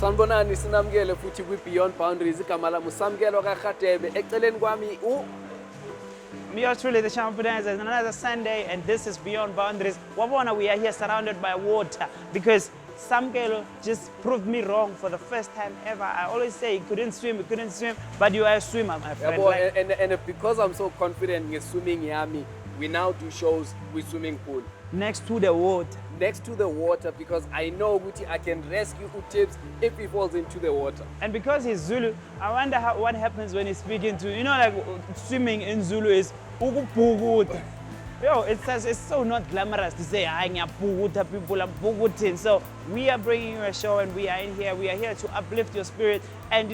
Sanibonani sinamkele futhi kwi-Beyond Boundaries igama lami uSamkelo kaGatebe eceleni kwami Me are truly the champions. It's another Sunday, and this is Beyond Boundaries. Wabona, we are here surrounded by water because Samkelo just proved me wrong for the first time ever. I always say he couldn't swim, but you are a swimmer, my friend. Yeah, and because I'm so confident in swimming yami, we now do shows with swimming pool. Next to the water. Next to the water, because I know Guti, I can rescue Utips if he falls into the water. And because he's Zulu, I wonder what happens when he's speaking to, like swimming in Zulu is ukupuguta. Yo, it's so not glamorous to say ngiyapuguta, people are puguting. So we are bringing you a show, and we are here to uplift your spirit. And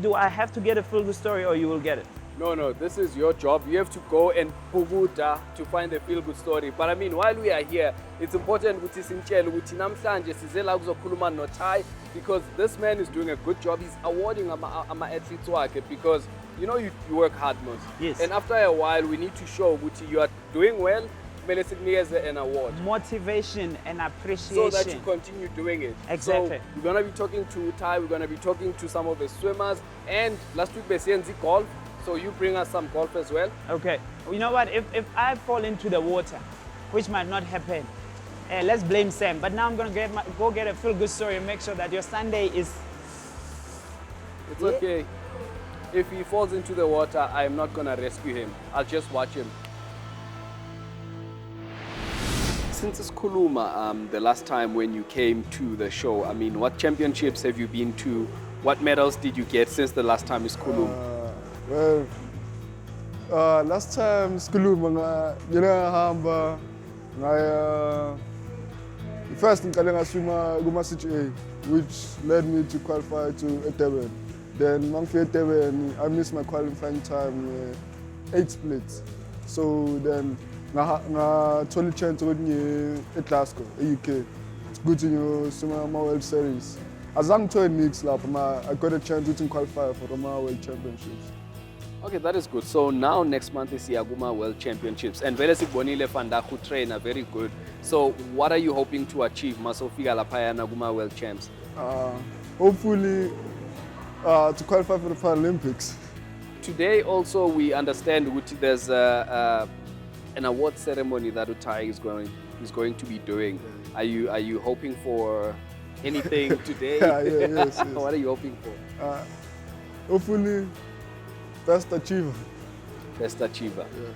do I have to get a feel-good story, or you will get it? No, this is your job. You have to go and puguta to find a feel-good story. But I mean, while we are here, it's important ukuthi simtshele ukuthi namhlanje sizela ukuzokhuluma noThai, because this man is doing a good job. He's awarding ama-athletes wakhe because you work hard most. Yes. And after a while, we need to show ukuthi you are doing well. Kumele sikunikeze an award. Motivation and appreciation. So that you continue doing it. Exactly. So we're going to be talking to Thai. We're going to be talking to some of the swimmers. And last week, besiyenza golf. So you bring us some golf as well. Okay. You know what? If I fall into the water, which might not happen, let's blame Sam. But now I'm going to go get a feel-good story and make sure that your Sunday is... It's okay. If he falls into the water, I'm not going to rescue him. I'll just watch him. Since it's Kuluma, the last time when you came to the show, I mean, what championships have you been to? What medals did you get since the last time is Kuluma? Well, last time Skuluma ngihamba first ngiqale ngaswima kuma CGA, which led me to qualify to Durban. Then mangifika Durban, I missed my qualifying time 8 splits. So then ngathola chance ukuthi eGlasgow, eUK. It's good to swim my World Series. Azange ngithola mix lapho, I got a chance to qualify for the World Championships. Okay, that is good. So now next month is the Aguma World Championships, and Vele Sibonile Fandaku train are very good. So what are you hoping to achieve, Masofika Lapaya and Aguma World Champs? Hopefully to qualify for the Paralympics. Today also we understand there's an award ceremony that Utai is going to be doing. Are you hoping for anything today? Yes. What are you hoping for? Hopefully. Best achiever. Best achiever. Yeah.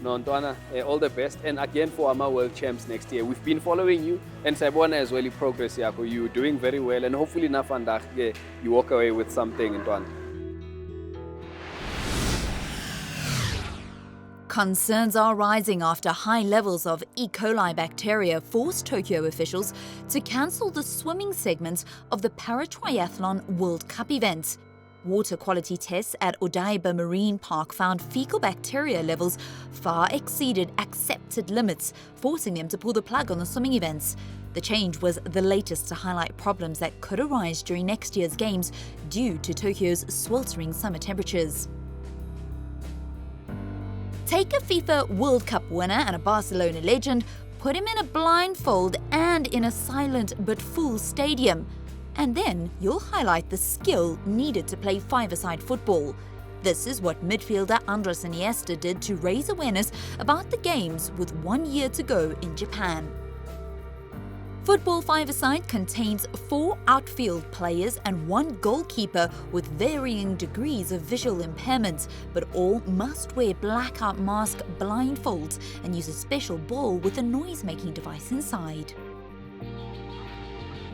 No, Ntwana, all the best. And again for Ama World Champs next year. We've been following you, and Sabona as well, progress yako. You're doing very well, and hopefully Nafandak, you walk away with something, Ntwana. Concerns are rising after high levels of E. coli bacteria forced Tokyo officials to cancel the swimming segment of the Paratriathlon World Cup event. Water quality tests at Odaiba Marine Park found fecal bacteria levels far exceeded accepted limits, forcing them to pull the plug on the swimming events. The change was the latest to highlight problems that could arise during next year's games due to Tokyo's sweltering summer temperatures. Take a FIFA World Cup winner and a Barcelona legend, put him in a blindfold and in a silent but full stadium, and then you'll highlight the skill needed to play five-a-side football. This is what midfielder Andres Iniesta did to raise awareness about the games with 1 year to go in Japan. Football five-a-side contains 4 outfield players and 1 goalkeeper with varying degrees of visual impairment, but all must wear blackout mask blindfolds and use a special ball with a noise-making device inside.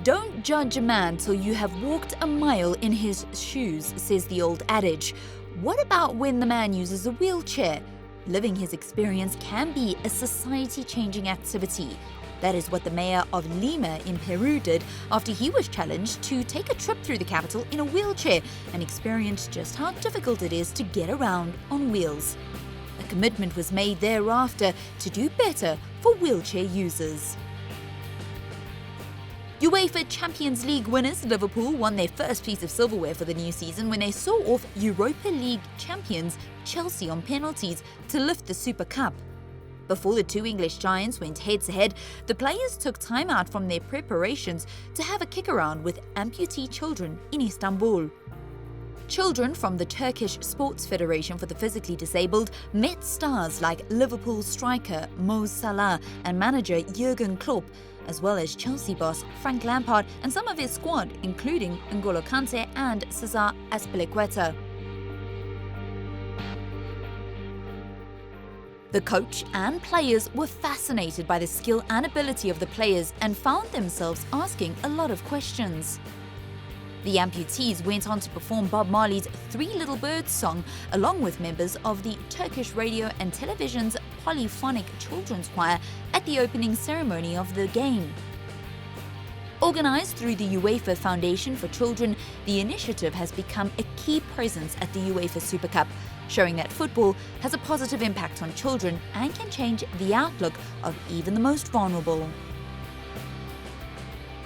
Don't judge a man till you have walked a mile in his shoes, says the old adage. What about when the man uses a wheelchair? Living his experience can be a society-changing activity. That is what the mayor of Lima in Peru did after he was challenged to take a trip through the capital in a wheelchair and experience just how difficult it is to get around on wheels. A commitment was made thereafter to do better for wheelchair users. UEFA Champions League winners Liverpool won their first piece of silverware for the new season when they saw off Europa League champions Chelsea on penalties to lift the Super Cup. Before the two English giants went head-to-head, the players took time out from their preparations to have a kick-around with amputee children in Istanbul. Children from the Turkish Sports Federation for the Physically Disabled met stars like Liverpool striker Mo Salah and manager Jurgen Klopp, as well as Chelsea boss Frank Lampard and some of his squad, including N'Golo Kante and Cesar Azpilicueta. The coach and players were fascinated by the skill and ability of the players and found themselves asking a lot of questions. The amputees went on to perform Bob Marley's Three Little Birds song along with members of the Turkish radio and television's polyphonic children's choir at the opening ceremony of the game. Organised through the UEFA Foundation for Children, the initiative has become a key presence at the UEFA Super Cup, showing that football has a positive impact on children and can change the outlook of even the most vulnerable.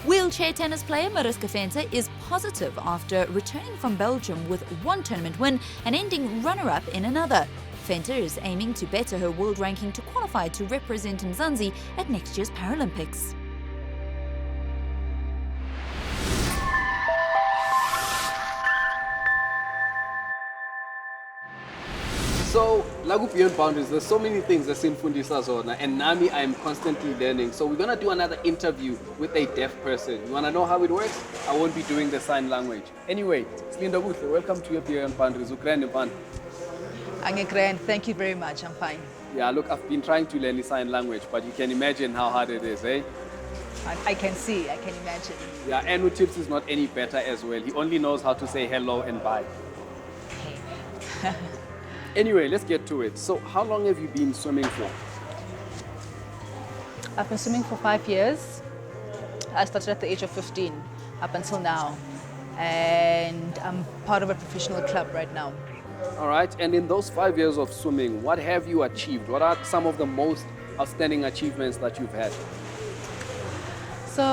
Wheelchair tennis player Mariska Venter is positive after returning from Belgium with one tournament win and ending runner-up in another. Venter is aiming to better her world ranking to qualify to represent Mzansi at next year's Paralympics. So, Lagu Beyond Boundaries, there's so many things that Sinfundisa Zona, and Nami, I'm constantly learning. So we're gonna do another interview with a deaf person. You wanna know how it works? I won't be doing the sign language. Anyway, Slindokuhle, welcome to your Beyond Boundaries. I'm grand. Thank you very much. I'm fine. Yeah, look, I've been trying to learn the sign language, but you can imagine how hard it is, eh? I can see. I can imagine. Yeah, and with Tips is not any better as well. He only knows how to say hello and bye. Anyway, let's get to it. So, how long have you been swimming for? I've been swimming for 5 years. I started at the age of 15 up until now. And I'm part of a professional club right now. All right, and in those 5 years of swimming, what have you achieved? What are some of the most outstanding achievements that you've had? So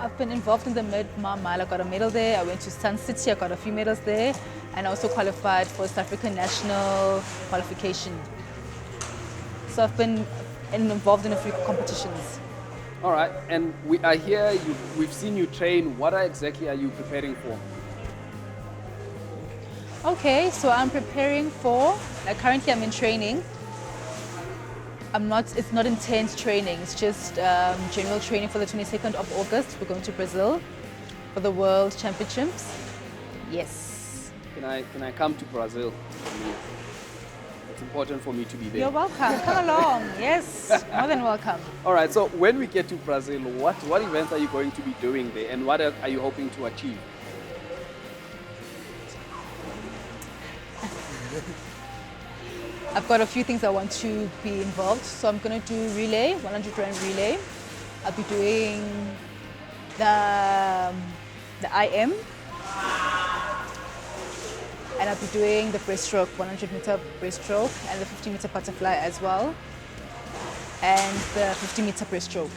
I've been involved in the mid-mile. I got a medal there. I went to Sun City. I got a few medals there. And I also qualified for South African national qualification. So I've been involved in a few competitions. All right, and we are here. We've seen you train. What exactly are you preparing for? Okay, so I'm preparing for, currently I'm in training. It's not intense training, it's just general training for the 22nd of August. We're going to Brazil for the World Championships. Yes. Can I come to Brazil? It's important for me to be there. You're welcome, come along, yes, more than welcome. All right, so when we get to Brazil, what events are you going to be doing there and what are you hoping to achieve? I've got a few things I want to be involved. So I'm going to do relay, 100 rand relay. I'll be doing the IM. And I'll be doing the breaststroke, 100 meter breaststroke, and the 50 meter butterfly as well. And the 50 meter breaststroke.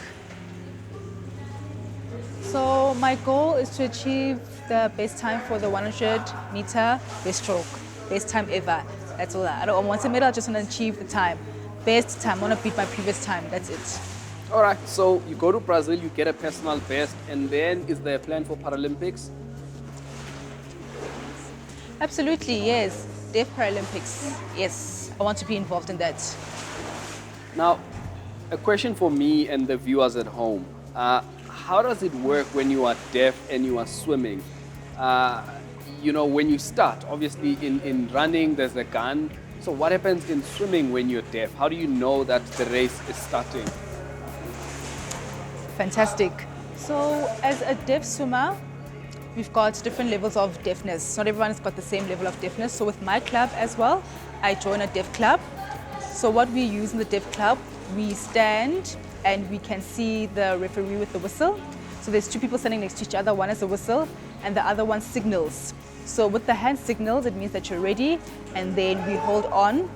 So my goal is to achieve the best time for the 100 meter breaststroke. Best time ever. That's all. I don't want a medal, I just want to achieve the time. Best time, I want to beat my previous time, that's it. All right, so you go to Brazil, you get a personal best, and then is there a plan for Paralympics? Absolutely, yes. Deaf Paralympics, yes. I want to be involved in that. Now, a question for me and the viewers at home. How does it work when you are deaf and you are swimming? You know, when you start, obviously in running, there's a gun. So what happens in swimming when you're deaf? How do you know that the race is starting? Fantastic. So as a deaf swimmer, we've got different levels of deafness. Not everyone's got the same level of deafness. So with my club as well, I join a deaf club. So what we use in the deaf club, we stand and we can see the referee with the whistle. So there's two people standing next to each other. One has a whistle and the other one signals. So with the hand signals, it means that you're ready, and then we hold on,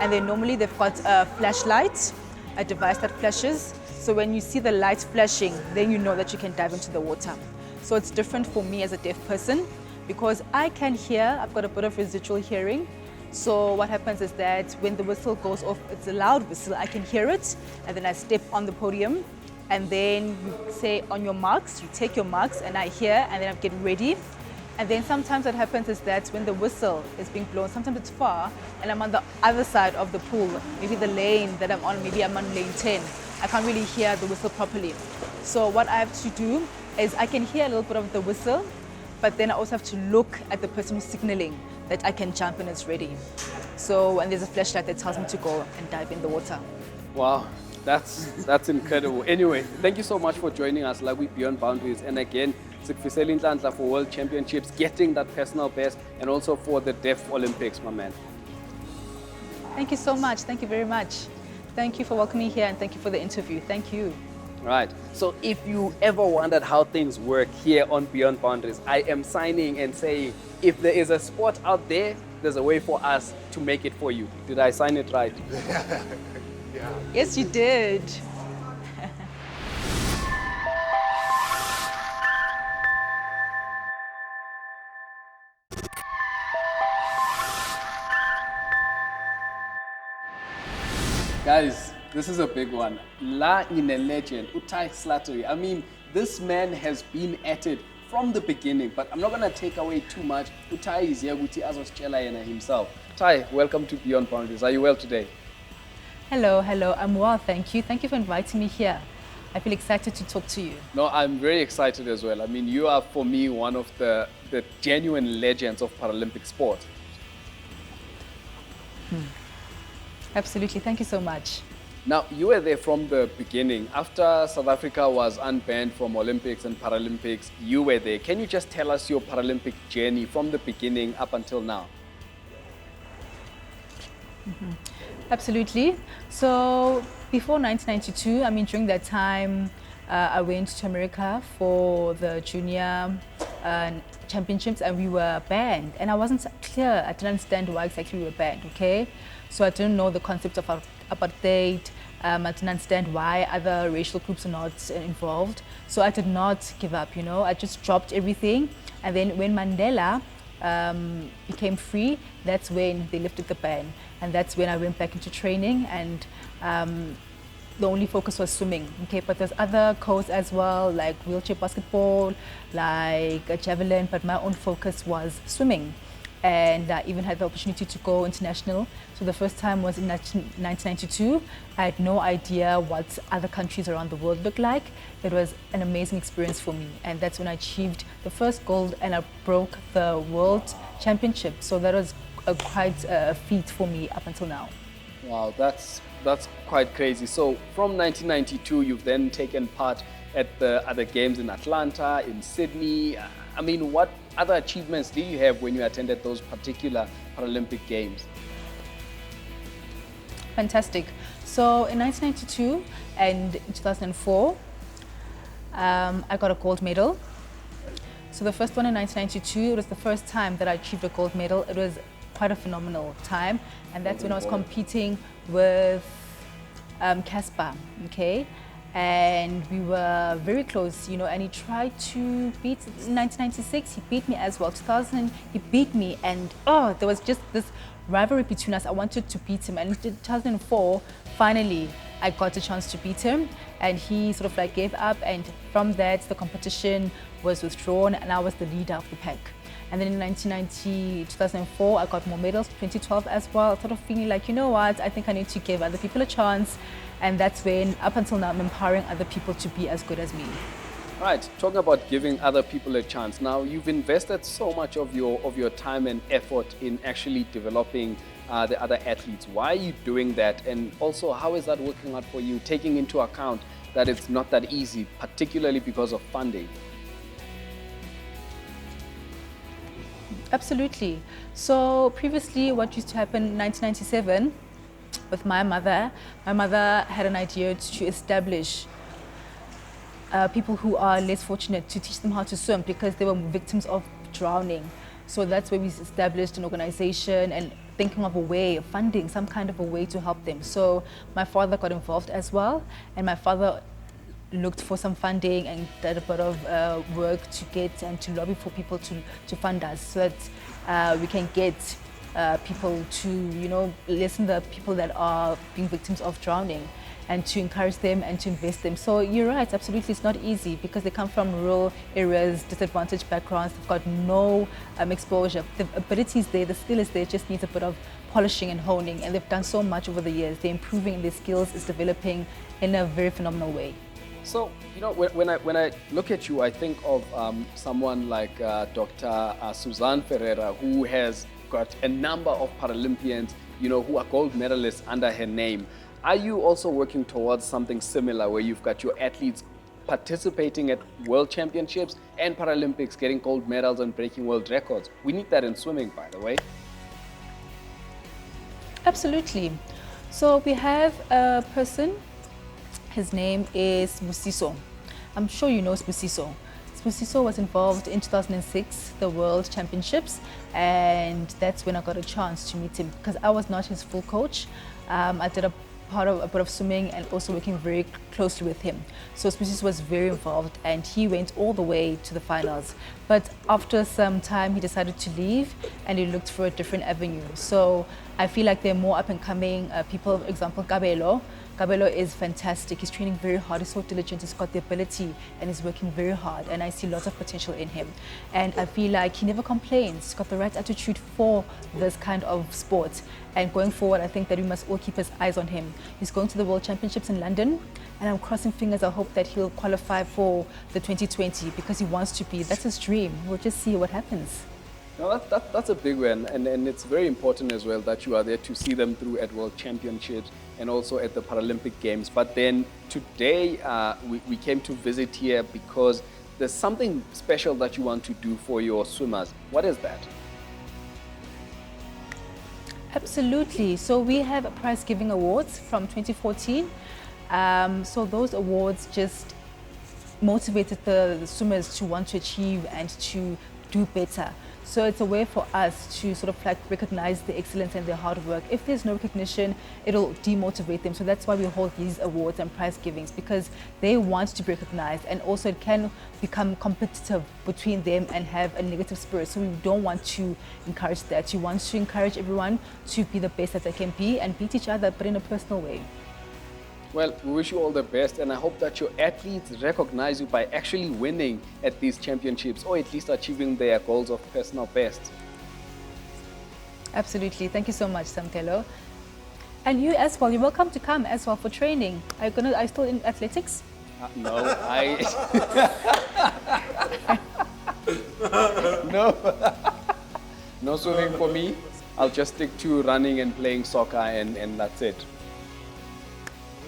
and then normally they've got a flashlight, a device that flashes. So when you see the light flashing, then you know that you can dive into the water. So it's different for me as a deaf person because I can hear, I've got a bit of residual hearing, So what happens is that when the whistle goes off, it's a loud whistle, I can hear it, and then I step on the podium, and then you say on your marks, you take your marks, and I hear, and then I get ready. And then sometimes what happens is that when the whistle is being blown, sometimes it's far, and I'm on the other side of the pool, maybe the lane that I'm on, maybe I'm on lane 10. I can't really hear the whistle properly. So what I have to do is I can hear a little bit of the whistle, but then I also have to look at the person who's signaling that I can jump and it's ready. So, and there's a flashlight that tells me to go and dive in the water. Wow, that's incredible. Anyway, thank you so much for joining us, like we Beyond Boundaries. And again, Sikfiseli Nhlanhla for World Championships, getting that personal best, and also for the Deaf Olympics, my man. Thank you so much. Thank you very much. Thank you for welcoming me here, and thank you for the interview. Thank you. Right. So if you ever wondered how things work here on Beyond Boundaries, I am signing and saying, if there is a sport out there, there's a way for us to make it for you. Did I sign it right? Yeah. Yes, you did. Guys, this is a big one. La in a legend, Tedge Slattery. I mean, this man has been at it from the beginning, but I'm not going to take away too much. Tedge is here with himself. Tedge, welcome to Beyond Boundaries. Are you well today? Hello, hello. I'm well, thank you. Thank you for inviting me here. I feel excited to talk to you. No, I'm very excited as well. I mean, you are, for me, one of the genuine legends of Paralympic sport. Absolutely. Thank you so much. Now, you were there from the beginning. After South Africa was unbanned from Olympics and Paralympics, you were there. Can you just tell us your Paralympic journey from the beginning up until now? Absolutely. So before 1992, I mean, during that time, I went to America for the junior championships, and we were banned. And I wasn't clear. I didn't understand why exactly we were banned, okay? So I didn't know the concept of apartheid. I didn't understand why other racial groups are not involved. So I did not give up, you know. I just dropped everything. And then when Mandela became free, that's when they lifted the ban. And that's when I went back into training, and the only focus was swimming, okay? But there's other codes as well, like wheelchair basketball, like a javelin, but my own focus was swimming. And I even had the opportunity to go international. So the first time was in 1992. I had no idea what other countries around the world look like. It was an amazing experience for me. And that's when I achieved the first gold, and I broke the world championship. So that was quite a feat for me up until now. Wow, that's quite crazy. So from 1992, you've then taken part at the other games in Atlanta, in Sydney. I mean, what other achievements did you have when you attended those particular Paralympic Games? Fantastic. So in 1992 and 2004, I got a gold medal. So the first one in 1992, it was the first time that I achieved a gold medal. It was quite a phenomenal time, and that's when I was competing with Casper, okay? And we were very close, you know, and he tried to beat, in 1996, he beat me as well. 2000, he beat me, and there was just this rivalry between us. I wanted to beat him, and in 2004, finally, I got a chance to beat him, and he sort of like gave up, and from that, the competition was withdrawn, and I was the leader of the pack. And then in 1990, 2004, I got more medals, 2012 as well, sort of feeling like, you know what, I think I need to give other people a chance. And that's when, up until now, I'm empowering other people to be as good as me. Right, talking about giving other people a chance. Now, you've invested so much of your time and effort in actually developing the other athletes. Why are you doing that? And also, how is that working out for you, taking into account that it's not that easy, particularly because of funding? Absolutely. So previously, what used to happen in 1997 with my mother had an idea to establish people who are less fortunate, to teach them how to swim because they were victims of drowning. So that's where we established an organization and thinking of a way of funding, some kind of a way to help them. So my father got involved as well, and my father looked for some funding and did a bit of work to get and to lobby for people to fund us so that we can get people to, lessen the people that are being victims of drowning, and to encourage them and to invest them. So you're right, absolutely, it's not easy because they come from rural areas, disadvantaged backgrounds, they've got no exposure. The ability is there, the skill is there, it just needs a bit of polishing and honing, and they've done so much over the years. They're improving and their skills is developing in a very phenomenal way. So, when I look at you, I think of someone like Dr. Suzanne Ferreira, who has got a number of Paralympians, who are gold medalists under her name. Are you also working towards something similar where you've got your athletes participating at World Championships and Paralympics, getting gold medals and breaking world records? We need that in swimming, by the way. Absolutely. So we have a person, his name is Musiso. I'm sure you know Musiso. Musiso was involved in 2006, the World Championships, and that's when I got a chance to meet him because I was not his full coach. I did a bit of swimming and also working very closely with him. So Musiso was very involved and he went all the way to the finals. But after some time, he decided to leave and he looked for a different avenue. So I feel like there are more up and coming people, for example, Kabelo. Kabelo is fantastic. He's training very hard. He's so diligent. He's got the ability and he's working very hard. And I see lots of potential in him. And I feel like he never complains. He's got the right attitude for this kind of sport. And going forward, I think that we must all keep his eyes on him. He's going to the World Championships in London. And I'm crossing fingers. I hope that he'll qualify for the 2020 because he wants to be. That's his dream. We'll just see what happens. No, that's a big one, and it's very important as well that you are there to see them through at World Championships and also at the Paralympic Games. But then today we came to visit here because there's something special that you want to do for your swimmers. What is that? Absolutely. So we have prize giving awards from 2014. So those awards just motivated the swimmers to want to achieve and to do better. So it's a way for us to sort of like recognize the excellence and their hard work. If there's no recognition, it'll demotivate them. So that's why we hold these awards and prize givings, because they want to be recognized, and also it can become competitive between them and have a negative spirit. So we don't want to encourage that. You want to encourage everyone to be the best that they can be and beat each other, but in a personal way. Well, we wish you all the best, and I hope that your athletes recognize you by actually winning at these championships, or at least achieving their goals of personal best. Absolutely. Thank you so much, Samkelo. And you as well, you're welcome to come as well for training. Are you still in athletics? No, no. No swimming for me. I'll just stick to running and playing soccer, and that's it.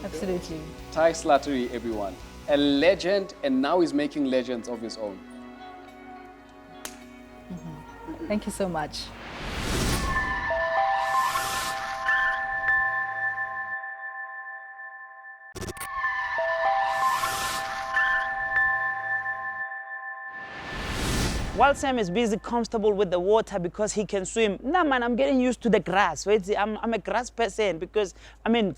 Absolutely. Tedge Slattery, everyone. A legend, and now he's making legends of his own. Thank you so much. While Sam is busy comfortable with the water because he can swim, nah man, I'm getting used to the grass. Wait, I'm a grass person because,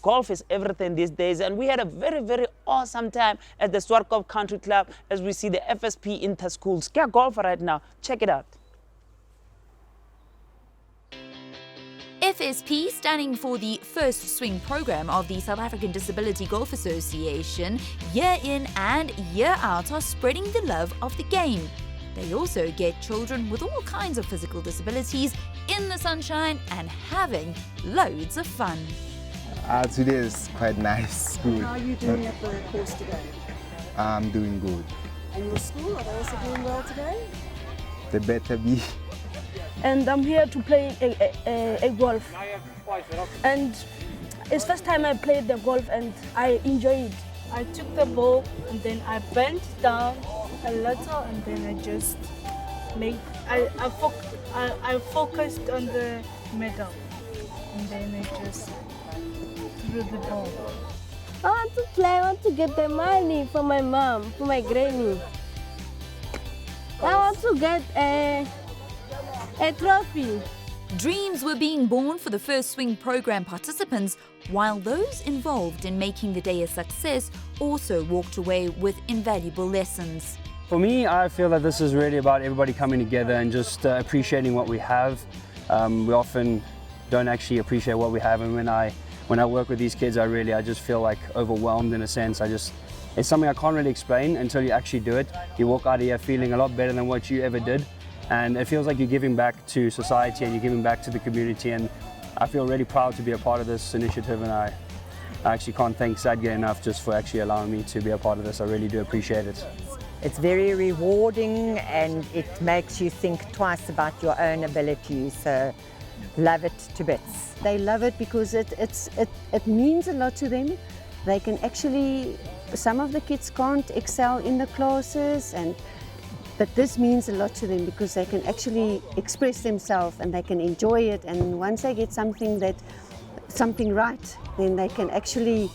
golf is everything these days. And we had a very, very awesome time at the Swartkop Country Club as we see the FSP Inter-Schools. Get golf right now. Check it out. FSP, standing for the First Swing program of the South African Disability Golf Association, year in and year out are spreading the love of the game. They also get children with all kinds of physical disabilities in the sunshine and having loads of fun. Today is quite nice. Good. How are you doing at the course today? I'm doing good. And your school, are they also doing well today? They better be. And I'm here to play a golf. And it's first time I played the golf and I enjoyed it. I took the ball and then I bent down a little and then I just I focused on the middle and then I just threw the ball. I want to play, I want to get the money for my mom, for my granny. I want to get a trophy. Dreams were being born for the First Swing program participants, while those involved in making the day a success also walked away with invaluable lessons. For me, I feel that this is really about everybody coming together and just appreciating what we have. We often don't actually appreciate what we have, and when I work with these kids, I just feel like overwhelmed in a sense. It's something I can't really explain until you actually do it. You walk out of here feeling a lot better than what you ever did, and it feels like you're giving back to society and you're giving back to the community, and I feel really proud to be a part of this initiative, and I actually can't thank SADGA enough just for actually allowing me to be a part of this. I really do appreciate it. It's very rewarding and it makes you think twice about your own abilities, so love it to bits. They love it because it means a lot to them. They can actually, some of the kids can't excel in the classes, but this means a lot to them because they can actually express themselves and they can enjoy it, and once they get something right, then they can actually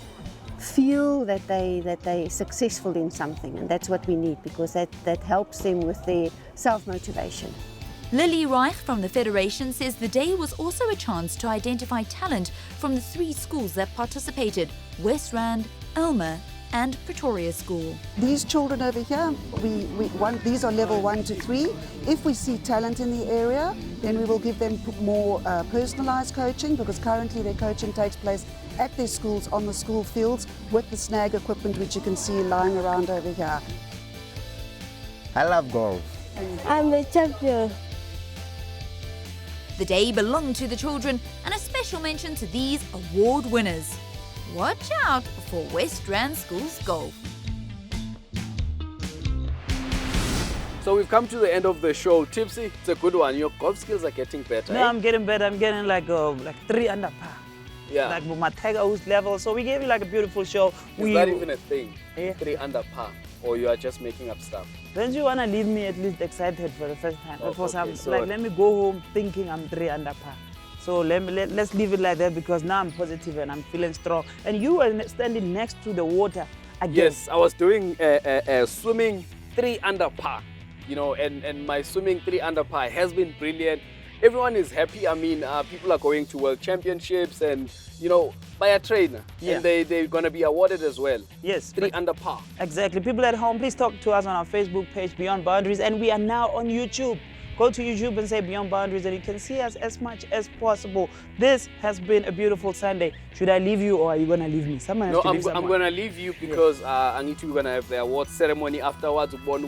feel that they're successful in something, and that's what we need because that helps them with their self-motivation. Lily Reich from the Federation says the day was also a chance to identify talent from the 3 schools that participated: West Rand, Alma and Pretoria School. These children over here, these are level 1 to 3. If we see talent in the area, then we will give them more personalised coaching, because currently their coaching takes place at their schools on the school fields with the snag equipment which you can see lying around over here. I love golf. I'm a champion. The day belonged to the children, and a special mention to these award winners. Watch out for West Rand School's golf. So we've come to the end of the show. Tipsy, it's a good one. Your golf skills are getting better. No, I'm getting better. I'm getting like 3 under par. Yeah. Like my Tiger Woods level. So we gave you like a beautiful show. Is that even a thing? Yeah. 3 under par? Or you are just making up stuff? Don't you want to leave me at least excited for the first time? Oh, for some, okay, so like, let me go home thinking I'm 3 under par. So let's leave it like that, because now I'm positive and I'm feeling strong. And you were standing next to the water again. Yes, I was doing swimming 3 under par. You know, and my swimming 3 under par has been brilliant. Everyone is happy. I mean, people are going to World Championships and, you know, by a trainer. Yeah. And they're going to be awarded as well. Yes. 3 under par. Exactly. People at home, please talk to us on our Facebook page, Beyond Boundaries. And we are now on YouTube. Go to YouTube and say Beyond Boundaries, and you can see us as much as possible. This has been a beautiful Sunday. Should I leave you, or are you going to leave me? Someone has to leave someone. I'm going to leave you because I need to, we're going to have the awards ceremony afterwards. But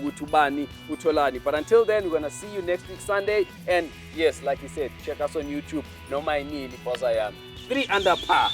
until then, we're going to see you next week Sunday. And yes, like you said, check us on YouTube. No, my knee, because I am 3 under par.